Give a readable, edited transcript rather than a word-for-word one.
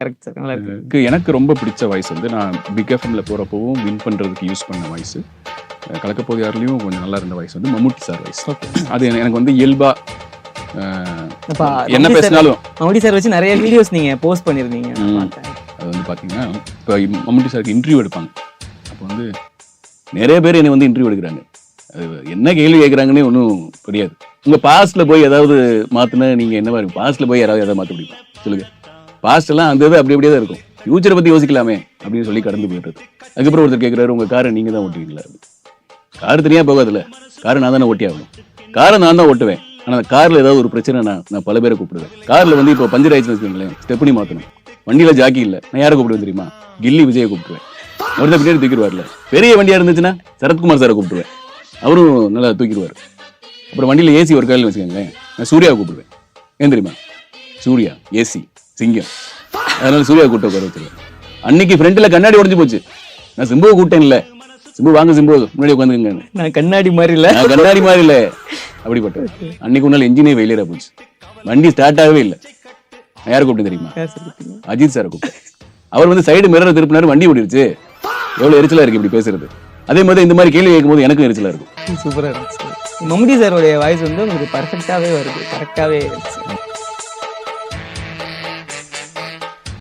Correct sir. நல்லா இருக்கு. எனக்கு ரொம்ப பிடிச்ச வாய்ஸ் வந்து நான் பிக் எஃப்எம்ல போறப்பவும் வின் பண்றதுக்கு யூஸ் பண்ண வாய்ஸ். கலக்கப்போது யாருலையும் கொஞ்சம் நல்லா இருந்த வாய்ஸ் வந்து மம்முட்டி சார் வாய்ஸ். அது எனக்கு வந்து இயல்பா என்ன பேசினாலும் மம்முட்டி சார் வச்சு நிறைய வீடியோஸ் நீங்க போஸ்ட் பண்ணிருந்தீங்க. அது வந்து பாத்தீங்கன்னா இப்போ மம்முட்டி சாருக்கு இன்டர்வியூ எடுப்பாங்க. அப்போ வந்து நிறைய பேர் என்னை வந்து இன்டர்வியூ எடுக்கிறாங்க. அது என்ன கேள்வி கேட்குறாங்கன்னு ஒன்றும் புரியாது. உங்க பாஸ்ட்ல போய் ஏதாவது மாத்தினா நீங்க என்ன மாதிரி பாஸ்ட்ல போய் யாராவது எதாவது மாற்ற முடியுமா சொல்லுங்க. பாஸ்ட் எல்லாம் அந்த அப்படி அப்படியே தான் இருக்கும். ஃபியூச்சரை பத்தி யோசிக்கலாமே அப்படின்னு சொல்லி கடந்து போயிடுறது. அதுக்கப்புறம் ஒருத்தர் கேட்குறாரு, உங்க காரை நீங்க தான் ஓட்டுவீங்களா? கார் தெரியாம போகாதுல்ல, காரை நான் தானே ஓட்டி ஆகணும். காரை நான் தான் ஓட்டுவேன். ஆனா அந்த கார்ல ஏதாவது ஒரு பிரச்சனை நான் பல பேரை கூப்பிடுவேன். கார்ல வந்து இப்போ பஞ்சர் ஆயிடுச்சுன்னு வச்சுக்கோங்களேன், ஸ்டெப்னி மாத்தணும். வண்டியில ஜாக்கி இல்ல, நான் யாரை கூப்பிடுவேன் தெரியுமா? கில்லி விஜயை கூப்பிடுவேன். ஒருத்தர் பின்னாடி தூக்கிடுவார்ல. பெரிய வண்டியா இருந்துச்சுன்னா சரத்குமார் சாரை கூப்பிடுவேன். அவரும் நல்லா தூக்கிடுவார். அப்புறம் வண்டியில ஏசி ஒரு கையில் வச்சுக்கோங்களேன், நான் சூர்யாவை கூப்பிடுவேன். ஏன் தெரியுமா? சூர்யா ஏசி சிங்கம், அதனால சூர்யா கூட்ட உட்கார வச்சிருவேன். அன்னைக்கு ஃப்ரெண்ட்ல கண்ணாடி உடஞ்சு போச்சு, நான் சிம்புவை கூட்டேன் இல்ல, சிம்பு வாங்க சிம்பு முன்னாடி உட்காந்துங்க, நான் கண்ணாடி மாதிரி இல்ல, நான் கண்ணாடி மாதிரி இல்ல அப்படிப்பட்ட. அன்னைக்கு உன்னால என்ஜினே ஃபெயிலியரா போச்சு, வண்டி ஸ்டார்ட் ஆகவே இல்லை. நான் யாரை கூப்பிட்டேன் தெரியுமா? அஜித் சாரை கூப்பிட்டேன். அவர் வந்து சைடு மிரரை திருப்பினாரு, வண்டி ஓடிடுச்சு. எவ்வளவு எரிச்சலா இருக்கு இப்படி பேசுறது. அதே மாதிரி இந்த மாதிரி கேள்வி கேட்கும் போது எனக்கும் எரிச்சலா இருக்கும். சூப்பரா இருக்கு. மம்முட்டி சாரோடைய வாய்ஸ் வந்து உங்களுக்கு பர்ஃபெக்டாவே வருது, கரெக்டாவே.